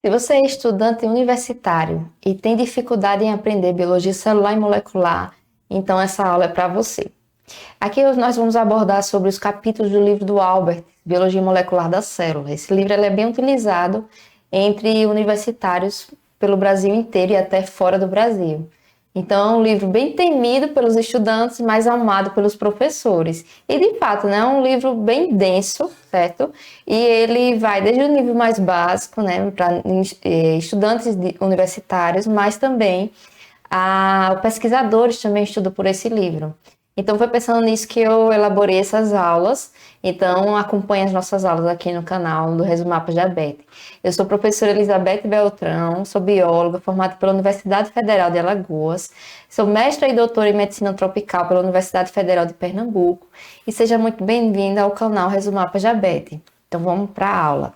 Se você é estudante universitário e tem dificuldade em aprender biologia celular e molecular, então essa aula é para você. Aqui nós vamos abordar sobre os capítulos do livro do Albert, Biologia Molecular da Célula. Esse livro é bem utilizado entre universitários pelo Brasil inteiro e até fora do Brasil. Então, é um livro bem temido pelos estudantes, mas amado pelos professores. E, de fato, né, é um livro bem denso, certo? E ele vai desde o nível mais básico, né, para estudantes universitários, mas também pesquisadores também estudam por esse livro. Então, foi pensando nisso que eu elaborei essas aulas. Então, acompanhe as nossas aulas aqui no canal do Resumapa Diabetes. Eu sou a professora Elizabeth Beltrão, sou bióloga, formada pela Universidade Federal de Alagoas. Sou mestra e doutora em Medicina Tropical pela Universidade Federal de Pernambuco. E seja muito bem-vinda ao canal Resumapa Diabetes. Então, vamos para a aula.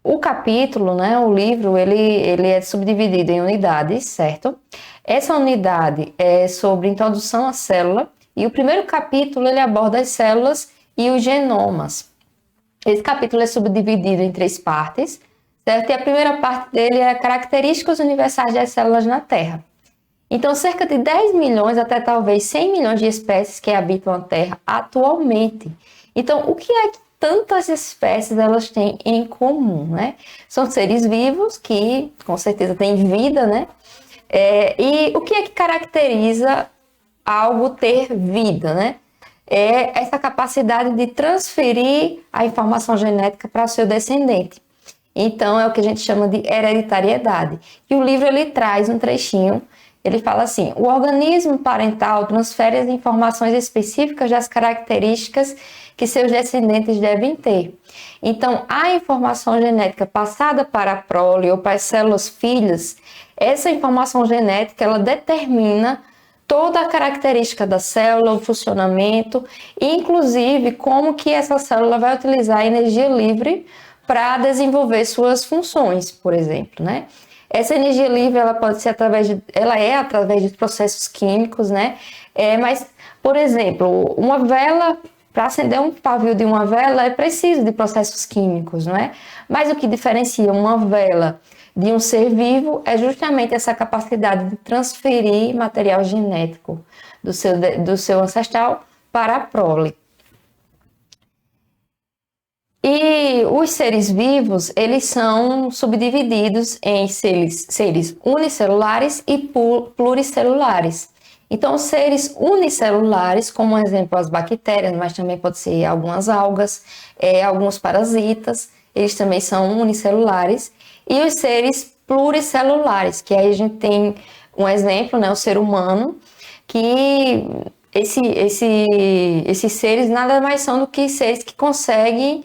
O capítulo, né, o livro, ele é subdividido em unidades, certo? Essa unidade é sobre introdução à célula e o primeiro capítulo ele aborda as células e os genomas. Esse capítulo é subdividido em 3 partes, certo? E a primeira parte dele é características universais das células na Terra. Então, cerca de 10 milhões até talvez 100 milhões de espécies que habitam a Terra atualmente. Então, o que é que tantas espécies elas têm em comum, né? São seres vivos que, com certeza, têm vida, né? E o que é que caracteriza algo ter vida, né? É essa capacidade de transferir a informação genética para o seu descendente. Então, é o que a gente chama de hereditariedade. E o livro, ele traz um trechinho, ele fala assim: o organismo parental transfere as informações específicas das características que seus descendentes devem ter. Então, a informação genética passada para a prole ou para as células filhas, essa informação genética, ela determina toda a característica da célula, o funcionamento, inclusive como que essa célula vai utilizar a energia livre para desenvolver suas funções, por exemplo, né? Essa energia livre, ela pode ser através de processos químicos, né? Mas, por exemplo, uma vela, para acender um pavio de uma vela, é preciso de processos químicos, não é? Mas o que diferencia uma vela de um ser vivo é justamente essa capacidade de transferir material genético do seu ancestral para a prole. E os seres vivos, eles são subdivididos em seres unicelulares e pluricelulares. Então, seres unicelulares, como exemplo as bactérias, mas também pode ser algumas algas, alguns parasitas, eles também são unicelulares. E os seres pluricelulares, que aí a gente tem um exemplo, né, o ser humano, que esses seres nada mais são do que seres que conseguem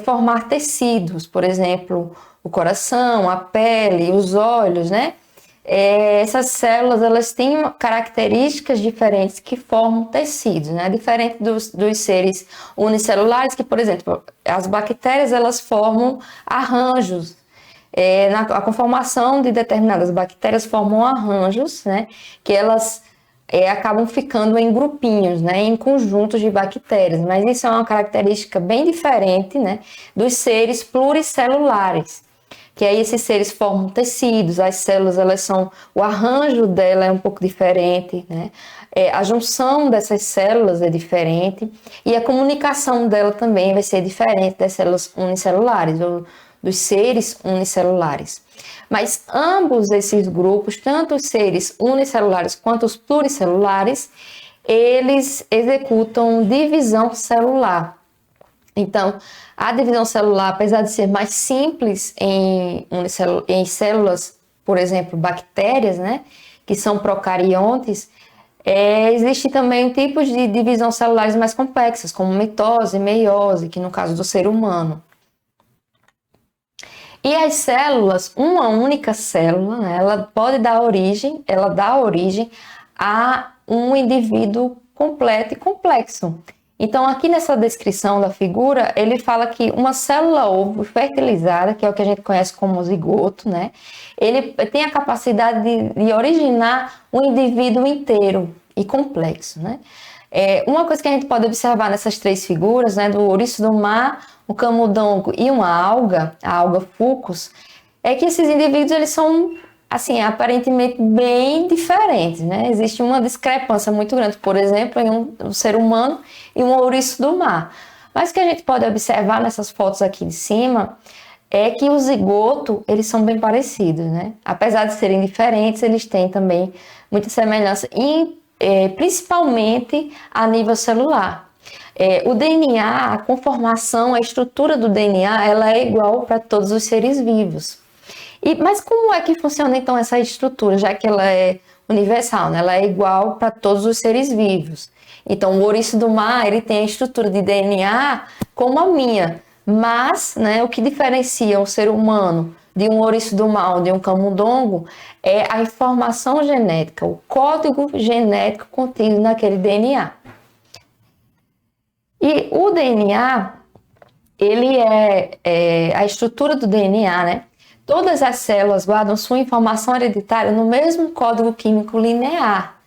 formar tecidos, por exemplo, o coração, a pele, os olhos, né? Essas células, elas têm características diferentes que formam tecidos, né? Diferente dos seres unicelulares, que, por exemplo, as bactérias, elas formam arranjos. A conformação de determinadas bactérias formam arranjos, né? Que elas acabam ficando em grupinhos, né? Em conjuntos de bactérias. Mas isso é uma característica bem diferente, né? Dos seres pluricelulares. Que aí esses seres formam tecidos, as células, o arranjo dela é um pouco diferente, né? A junção dessas células é diferente e a comunicação dela também vai ser diferente das células unicelulares, ou dos seres unicelulares. Mas ambos esses grupos, tanto os seres unicelulares quanto os pluricelulares, eles executam divisão celular. Então, a divisão celular, apesar de ser mais simples em células, por exemplo, bactérias, né, que são procariontes, existe também tipos de divisão celulares mais complexas, como mitose e meiose, que no caso do ser humano. E as células, uma única célula, né, ela dá origem a um indivíduo completo e complexo. Então, aqui nessa descrição da figura, ele fala que uma célula ovo fertilizada, que é o que a gente conhece como zigoto, né? Ele tem a capacidade de originar um indivíduo inteiro e complexo, né? Uma coisa que a gente pode observar nessas três figuras, né, do ouriço do mar, o camundongo e uma alga, a alga fucus, é que esses indivíduos eles são assim aparentemente bem diferentes, né? Existe uma discrepância muito grande, por exemplo, em um ser humano e um ouriço do mar. Mas o que a gente pode observar nessas fotos aqui de cima é que o zigoto, eles são bem parecidos, né? Apesar de serem diferentes, eles têm também muita semelhança, principalmente a nível celular. O DNA, a conformação, a estrutura do DNA, ela é igual para todos os seres vivos. Mas como é que funciona então essa estrutura, já que ela é universal, né? Ela é igual para todos os seres vivos. Então, o ouriço do mar, ele tem a estrutura de DNA como a minha, mas, né, o que diferencia um ser humano de um ouriço do mar ou de um camundongo é a informação genética, o código genético contido naquele DNA. E o DNA, ele a estrutura do DNA, né? Todas as células guardam sua informação hereditária no mesmo código químico linear.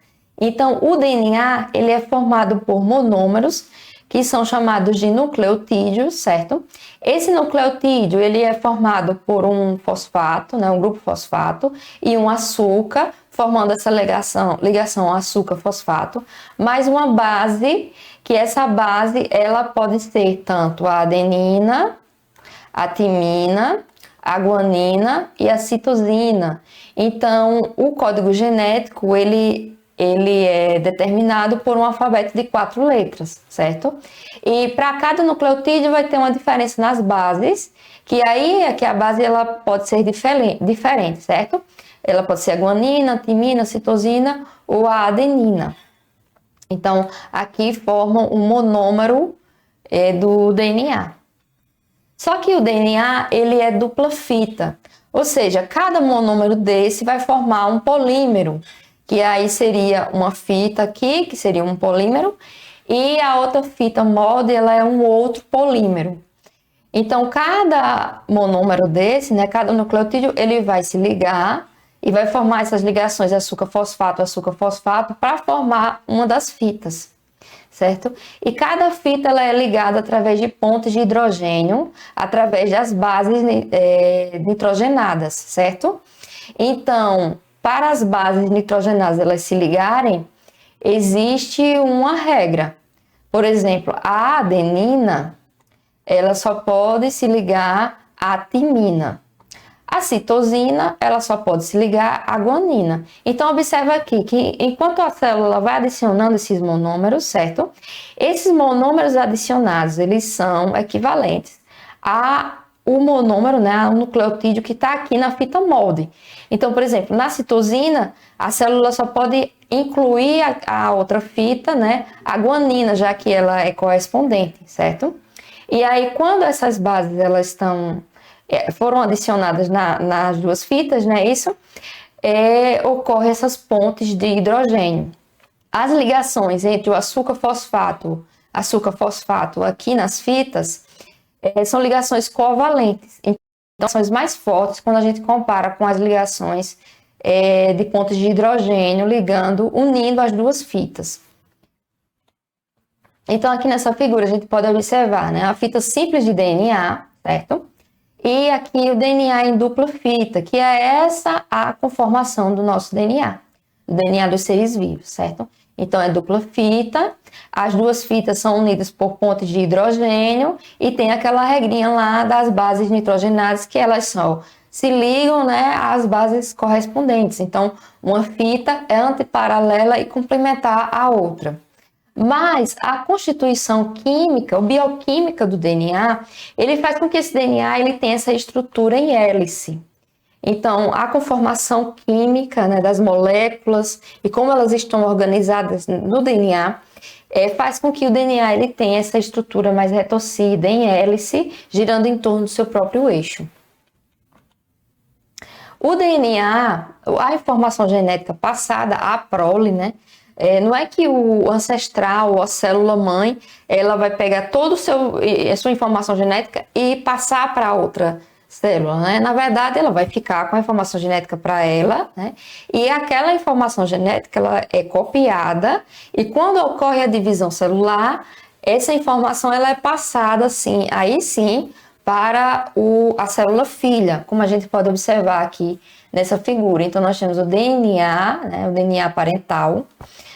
Então, o DNA, ele é formado por monômeros, que são chamados de nucleotídeos, certo? Esse nucleotídeo, ele é formado por um fosfato, né, um grupo fosfato, e um açúcar, formando essa ligação açúcar-fosfato, mais uma base, que essa base, ela pode ser tanto a adenina, a timina, a guanina e a citosina. Então, o código genético, ele é determinado por um alfabeto de 4 letras, certo? E para cada nucleotídeo vai ter uma diferença nas bases, que aí é que a base ela pode ser diferente, certo? Ela pode ser a guanina, a timina, a citosina ou a adenina. Então, aqui formam um monômero do DNA. Só que o DNA, ele é dupla fita, ou seja, cada monômero desse vai formar um polímero, que aí seria uma fita aqui, que seria um polímero, e a outra fita molde, ela é um outro polímero. Então, cada monômero desse, né, cada nucleotídeo, ele vai se ligar e vai formar essas ligações açúcar-fosfato, para formar uma das fitas, certo? E cada fita ela é ligada através de pontes de hidrogênio, através das bases nitrogenadas, certo? Então, para as bases nitrogenadas elas se ligarem, existe uma regra. Por exemplo, a adenina, ela só pode se ligar à timina. A citosina, ela só pode se ligar à guanina. Então, observa aqui que enquanto a célula vai adicionando esses monômeros, certo? Esses monômeros adicionados, eles são equivalentes ao monômero, né, ao nucleotídeo que está aqui na fita molde. Então, por exemplo, na citosina, a célula só pode incluir a outra fita, né, a guanina, já que ela é correspondente, certo? E aí, quando essas bases elas foram adicionadas nas duas fitas, né, ocorre essas pontes de hidrogênio. As ligações entre o açúcar-fosfato aqui nas fitas são ligações covalentes. Então, são as mais fortes quando a gente compara com as ligações de pontes de hidrogênio unindo as duas fitas. Então, aqui nessa figura a gente pode observar, né, a fita simples de DNA, certo? E aqui o DNA em dupla fita, que é essa a conformação do nosso DNA, o DNA dos seres vivos, certo? Então, é dupla fita, as duas fitas são unidas por pontes de hidrogênio e tem aquela regrinha lá das bases nitrogenadas que elas só se ligam, né, às bases correspondentes. Então, uma fita é antiparalela e complementar a outra. Mas a constituição química, bioquímica do DNA, ele faz com que esse DNA ele tenha essa estrutura em hélice. Então, a conformação química, né, das moléculas e como elas estão organizadas no DNA, faz com que o DNA ele tenha essa estrutura mais retorcida, em hélice, girando em torno do seu próprio eixo. O DNA, a informação genética passada, a prole, né, não é que o ancestral, a célula-mãe, ela vai pegar toda a sua informação genética e passar para outra célula, né? Na verdade, ela vai ficar com a informação genética para ela, né? E aquela informação genética, ela é copiada e quando ocorre a divisão celular, essa informação ela é passada, assim, aí sim, para a célula filha, como a gente pode observar aqui nessa figura. Então, nós temos o DNA, né? O DNA parental,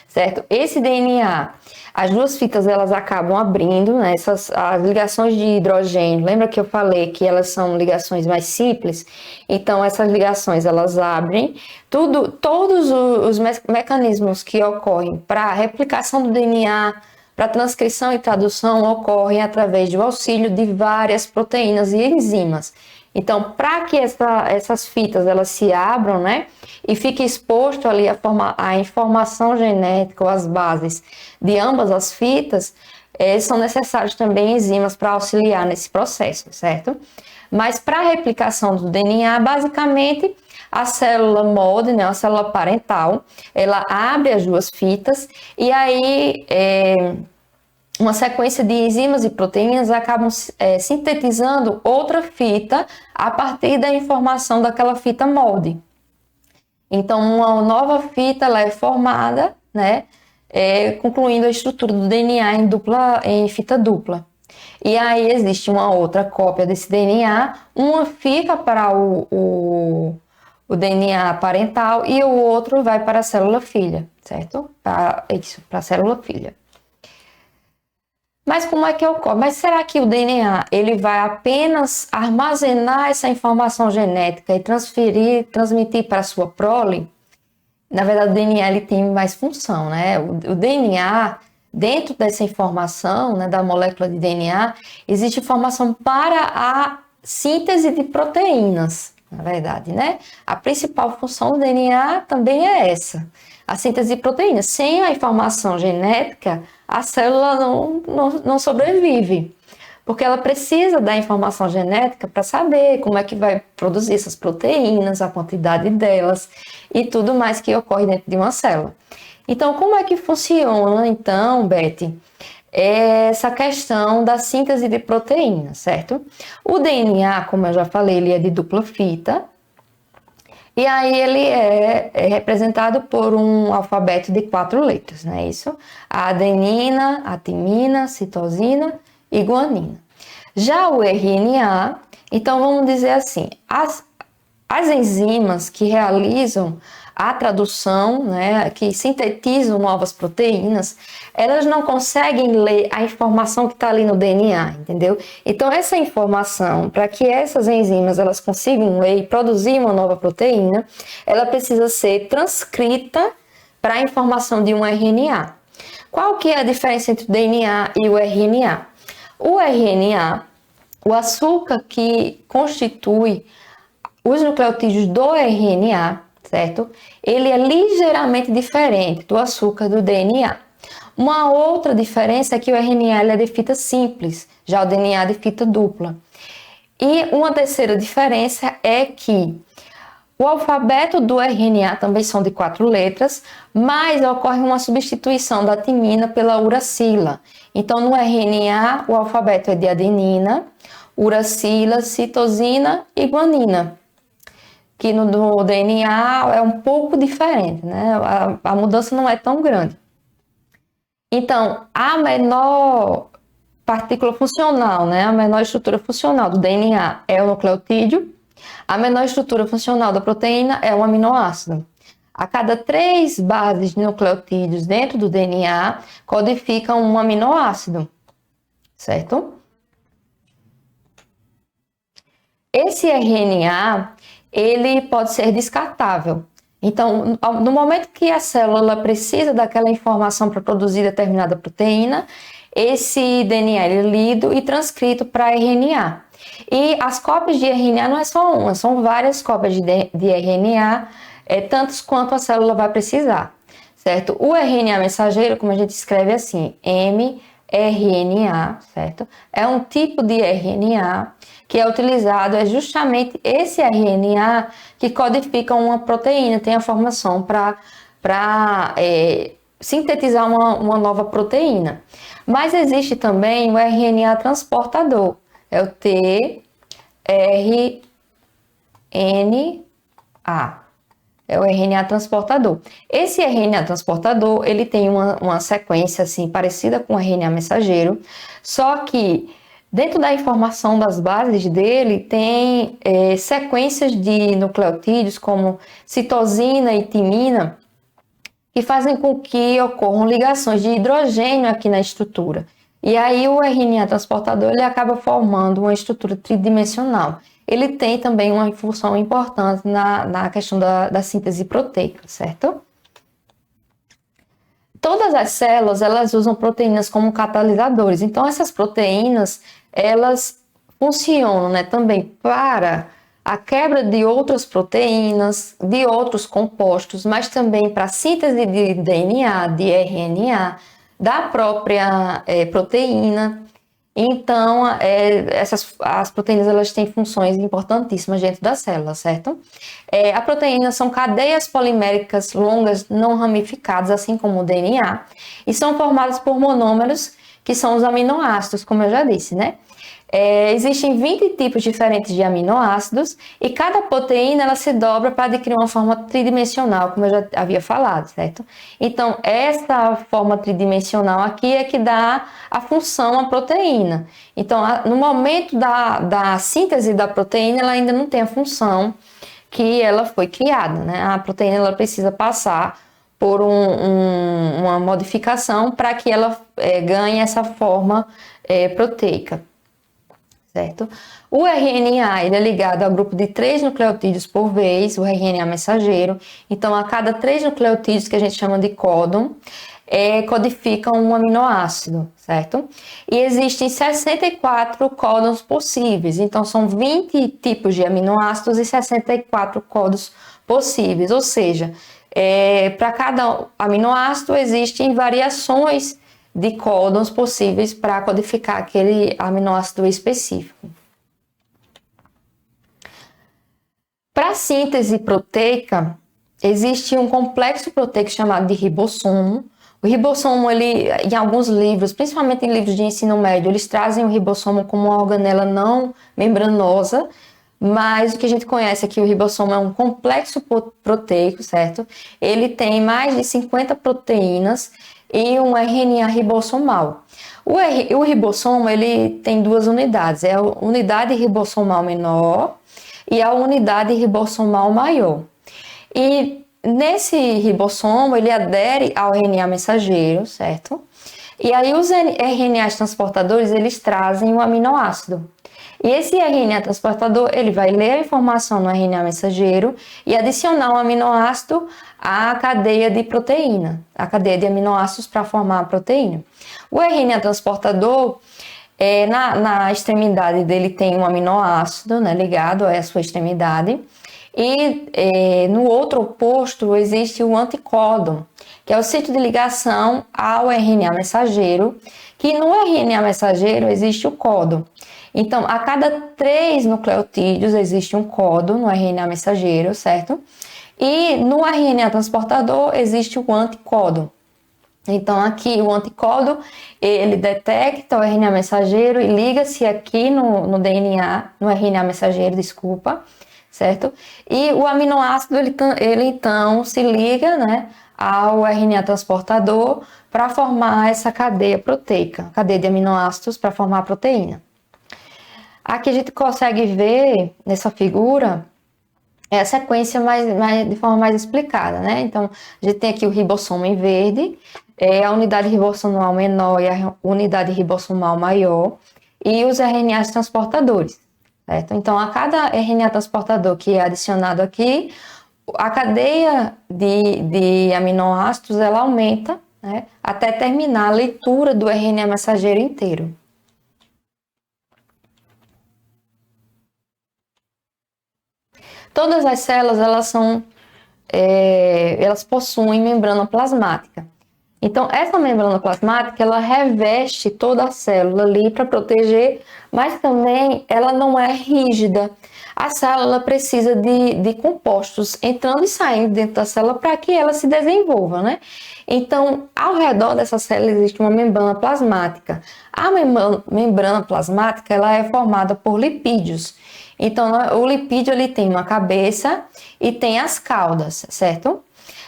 certo? Esse DNA, as duas fitas elas acabam abrindo, né? As ligações de hidrogênio, lembra que eu falei que elas são ligações mais simples? Então essas ligações elas abrem, todos os mecanismos que ocorrem para a replicação do DNA, para transcrição e tradução ocorrem através do auxílio de várias proteínas e enzimas. Então, para que essas fitas elas se abram, né, e fique exposto ali a informação genética ou as bases de ambas as fitas, são necessários também enzimas para auxiliar nesse processo, certo? Mas para a replicação do DNA, basicamente, a célula molde, né, a célula parental, ela abre as duas fitas e aí uma sequência de enzimas e proteínas acabam sintetizando outra fita a partir da informação daquela fita molde. Então, uma nova fita ela é formada, né, concluindo a estrutura do DNA em fita dupla. E aí existe uma outra cópia desse DNA, uma fica para o DNA parental e o outro vai para a célula filha, certo? Para a célula filha. Mas como é que ocorre? Mas será que o DNA ele vai apenas armazenar essa informação genética e transmitir para a sua prole? Na verdade, o DNA ele tem mais função, né? O DNA, dentro dessa informação, né, da molécula de DNA, existe informação para a síntese de proteínas, na verdade, né? A principal função do DNA também é essa, a síntese de proteínas. Sem a informação genética, a célula não sobrevive, porque ela precisa da informação genética para saber como é que vai produzir essas proteínas, a quantidade delas e tudo mais que ocorre dentro de uma célula. Então, como é que funciona, então, Beth, essa questão da síntese de proteínas, certo? O DNA, como eu já falei, ele é de dupla fita, e aí ele é representado por um alfabeto de 4 letras, não é isso? A adenina, a timina, citosina e guanina. Já o RNA, então vamos dizer assim, as enzimas que realizam a tradução, né, que sintetizam novas proteínas, elas não conseguem ler a informação que está ali no DNA, entendeu? Então essa informação, para que essas enzimas elas consigam ler e produzir uma nova proteína, ela precisa ser transcrita para a informação de um RNA. Qual que é a diferença entre o DNA e o RNA? O RNA, o açúcar que constitui os nucleotídeos do RNA, certo? Ele é ligeiramente diferente do açúcar do DNA. Uma outra diferença é que o RNA é de fita simples, já o DNA é de fita dupla. E uma terceira diferença é que o alfabeto do RNA também são de 4 letras, mas ocorre uma substituição da timina pela uracila. Então, no RNA, o alfabeto é de adenina, uracila, citosina e guanina, que no DNA é um pouco diferente, né? A mudança não é tão grande. Então, a menor partícula funcional, né? A menor estrutura funcional do DNA é o nucleotídeo, a menor estrutura funcional da proteína é o aminoácido. A cada 3 bases de nucleotídeos dentro do DNA codificam um aminoácido, certo? Esse RNA, ele pode ser descartável. Então, no momento que a célula precisa daquela informação para produzir determinada proteína, esse DNA é lido e transcrito para RNA. E as cópias de RNA não é só uma, são várias cópias de RNA, tantas quanto a célula vai precisar, certo? O RNA mensageiro, como a gente escreve assim, mRNA, certo? É um tipo de RNA que é utilizado, é justamente esse RNA que codifica uma proteína, tem a formação para sintetizar uma nova proteína. Mas existe também o RNA transportador, é o É o RNA transportador. Esse RNA transportador, ele tem uma sequência assim parecida com o RNA mensageiro, só que dentro da informação das bases dele tem sequências de nucleotídeos como citosina e timina, que fazem com que ocorram ligações de hidrogênio aqui na estrutura. E aí o RNA transportador ele acaba formando uma estrutura tridimensional. Ele tem também uma função importante na questão da síntese proteica, certo? Todas as células, elas usam proteínas como catalisadores. Então, essas proteínas, elas funcionam, né, também para a quebra de outras proteínas, de outros compostos, mas também para a síntese de DNA, de RNA, da própria proteína. Então, as proteínas elas têm funções importantíssimas dentro das células, certo? A proteína são cadeias poliméricas longas não ramificadas, assim como o DNA, e são formadas por monômeros, que são os aminoácidos, como eu já disse, né? Existem 20 tipos diferentes de aminoácidos e cada proteína ela se dobra para adquirir uma forma tridimensional, como eu já havia falado, certo? Então, essa forma tridimensional aqui é que dá a função à proteína. Então, no momento da síntese da proteína, ela ainda não tem a função que ela foi criada, né? A proteína ela precisa passar por uma modificação para que ela ganhe essa forma proteica. Certo? O RNA ele é ligado ao grupo de 3 nucleotídeos por vez, o RNA mensageiro. Então, a cada 3 nucleotídeos, que a gente chama de códon, codificam um aminoácido, certo? E existem 64 códons possíveis. Então, são 20 tipos de aminoácidos e 64 códons possíveis. Ou seja, para cada aminoácido existem variações de códons possíveis para codificar aquele aminoácido específico. Para a síntese proteica, existe um complexo proteico chamado de ribossomo. O ribossomo, ele, em alguns livros, principalmente em livros de ensino médio, eles trazem o ribossomo como uma organela não membranosa, mas o que a gente conhece aqui, o ribossomo é um complexo proteico, certo? Ele tem mais de 50 proteínas e um RNA ribossomal. O ribossomo ele tem duas unidades, é a unidade ribossomal menor e a unidade ribossomal maior. E nesse ribossomo ele adere ao RNA mensageiro, certo? E aí os RNAs transportadores eles trazem o aminoácido. E esse RNA transportador, ele vai ler a informação no RNA mensageiro e adicionar um aminoácido à cadeia de proteína, a cadeia de aminoácidos para formar a proteína. O RNA transportador, na extremidade dele tem um aminoácido, né, ligado a sua extremidade, e no outro oposto existe o anticódon, que é o sítio de ligação ao RNA mensageiro, que no RNA mensageiro existe o códon. Então, a cada 3 nucleotídeos existe um códon no RNA mensageiro, certo? E no RNA transportador existe o anticódon. Então, aqui o anticódon, ele detecta o RNA mensageiro e liga-se aqui no DNA, no RNA mensageiro, desculpa, certo? E o aminoácido, ele então se liga, né, ao RNA transportador para formar essa cadeia proteica, cadeia de aminoácidos para formar a proteína. Aqui a gente consegue ver nessa figura a sequência de forma mais explicada, né? Então, a gente tem aqui o ribossomo em verde, a unidade ribossomal menor e a unidade ribossomal maior, e os RNAs transportadores, certo? Então, a cada RNA transportador que é adicionado aqui, a cadeia de aminoácidos, ela aumenta, né, até terminar a leitura do RNA mensageiro inteiro. Todas as células, elas possuem membrana plasmática. Então, essa membrana plasmática, ela reveste toda a célula ali para proteger, mas também ela não é rígida. A célula precisa de compostos entrando e saindo dentro da célula para que ela se desenvolva, né? Então, ao redor dessa célula existe uma membrana plasmática. A membrana plasmática, ela é formada por lipídios. Então, o lipídio, ele tem uma cabeça e tem as caudas, certo?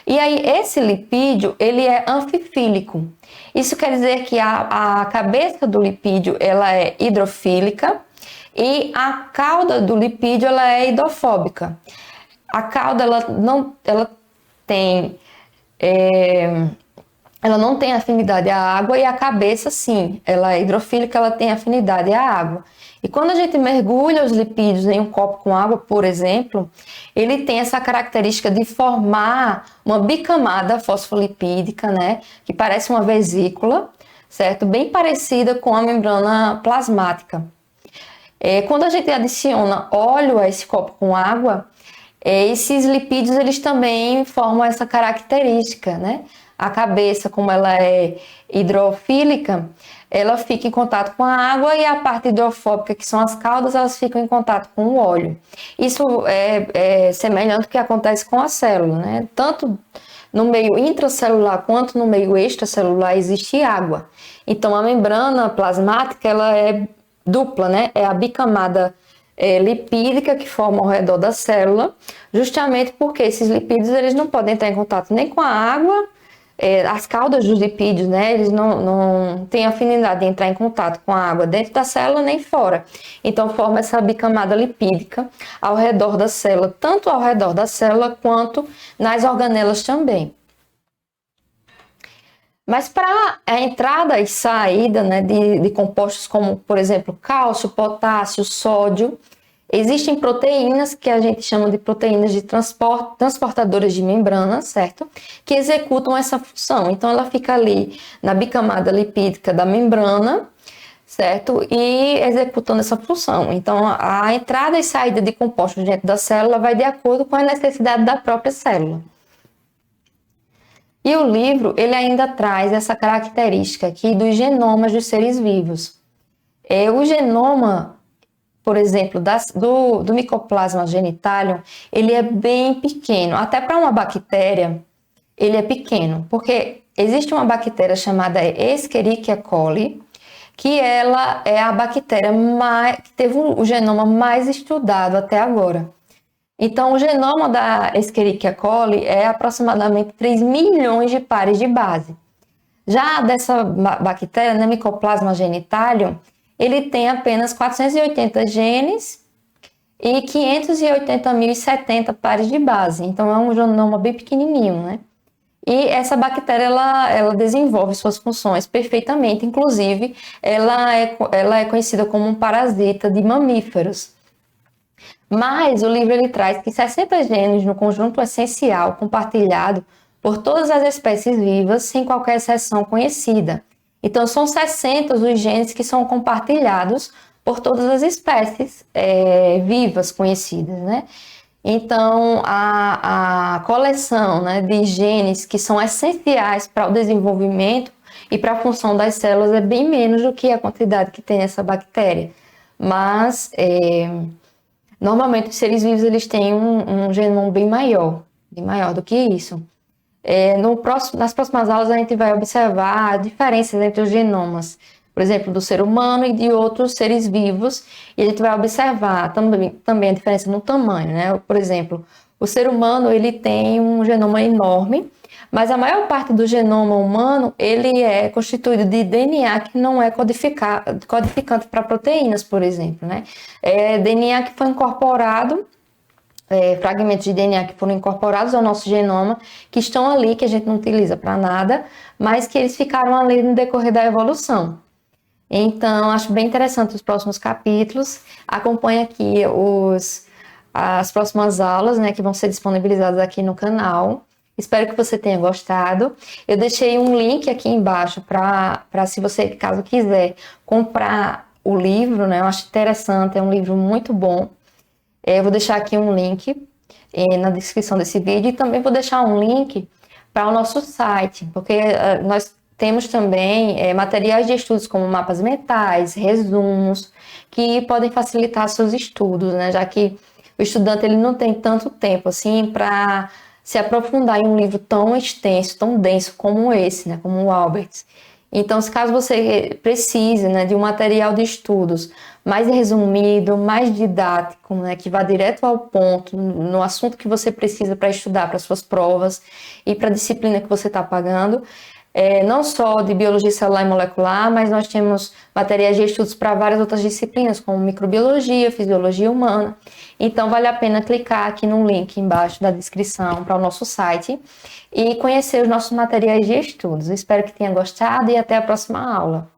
E aí, esse lipídio, ele é anfifílico. Isso quer dizer que a cabeça do lipídio, ela é hidrofílica e a cauda do lipídio, ela é hidrofóbica. A cauda, tem, ela não tem afinidade à água e a cabeça, sim, ela é hidrofílica, ela tem afinidade à água. E quando a gente mergulha os lipídios em um copo com água, por exemplo, ele tem essa característica de formar uma bicamada fosfolipídica, né? Que parece uma vesícula, certo? Bem parecida com a membrana plasmática. Quando a gente adiciona óleo a esse copo com água, esses lipídios eles também formam essa característica, né? A cabeça, como ela é hidrofílica, ela fica em contato com a água e a parte hidrofóbica, que são as caudas, elas ficam em contato com o óleo. Isso é semelhante ao que acontece com a célula, né? Tanto no meio intracelular quanto no meio extracelular existe água. Então, a membrana plasmática, ela é dupla, né? É a bicamada lipídica que forma ao redor da célula, justamente porque esses lipídios eles não podem entrar em contato nem com a água, as caudas dos lipídios, né, eles não têm afinidade de entrar em contato com a água dentro da célula nem fora. Então forma essa bicamada lipídica ao redor da célula, tanto ao redor da célula quanto nas organelas também. Mas para a entrada e saída, né, de compostos como, por exemplo, cálcio, potássio, sódio, existem proteínas que a gente chama de proteínas de transportadoras de membrana, certo? Que executam essa função. Então, ela fica ali na bicamada lipídica da membrana, certo? E executando essa função. Então, a entrada e saída de compostos dentro da célula vai de acordo com a necessidade da própria célula. E o livro, ele ainda traz essa característica aqui dos genomas dos seres vivos. O genoma, por exemplo, do Mycoplasma genitalium, ele é bem pequeno. Até para uma bactéria, ele é pequeno, porque existe uma bactéria chamada Escherichia coli, que ela é a bactéria que teve o genoma mais estudado até agora. Então, o genoma da Escherichia coli é aproximadamente 3 milhões de pares de base. Já dessa bactéria, né, Mycoplasma genitalium, ele tem apenas 480 genes e 580.070 pares de base. Então, é um genoma bem pequenininho, né? E essa bactéria, ela desenvolve suas funções perfeitamente. Inclusive, ela é conhecida como um parasita de mamíferos. Mas o livro ele traz que 60 genes no conjunto essencial compartilhado por todas as espécies vivas, sem qualquer exceção conhecida. Então, são 60 os genes que são compartilhados por todas as espécies vivas conhecidas, né? Então, a coleção, né, de genes que são essenciais para o desenvolvimento e para a função das células é bem menos do que a quantidade que tem essa bactéria. Mas, normalmente, os seres vivos eles têm um genoma bem maior do que isso. Nas próximas aulas, a gente vai observar diferenças entre os genomas, por exemplo, do ser humano e de outros seres vivos, e a gente vai observar também a diferença no tamanho, né? Por exemplo, o ser humano ele tem um genoma enorme, mas a maior parte do genoma humano ele é constituído de DNA que não é codificante para proteínas, por exemplo, né? DNA que foi incorporado, fragmentos de DNA que foram incorporados ao nosso genoma, que estão ali, que a gente não utiliza para nada, mas que eles ficaram ali no decorrer da evolução. Então, acho bem interessante os próximos capítulos. Acompanhe aqui as próximas aulas, né, que vão ser disponibilizadas aqui no canal. Espero que você tenha gostado. Eu deixei um link aqui embaixo para se você, caso quiser, comprar o livro, né? Eu acho interessante, é um livro muito bom. Eu vou deixar aqui um link na descrição desse vídeo e também vou deixar um link para o nosso site, porque nós temos também materiais de estudos como mapas mentais, resumos, que podem facilitar seus estudos, né? Já que o estudante ele não tem tanto tempo assim para se aprofundar em um livro tão extenso, tão denso como esse, né? Como o Albert. Então, se caso você precise, né, de um material de estudos mais resumido, mais didático, né, que vá direto ao ponto, no assunto que você precisa para estudar, para suas provas e para a disciplina que você está pagando, não só de biologia celular e molecular, mas nós temos materiais de estudos para várias outras disciplinas, como microbiologia, fisiologia humana. Então, vale a pena clicar aqui no link embaixo da descrição para o nosso site e conhecer os nossos materiais de estudos. Espero que tenha gostado e até a próxima aula.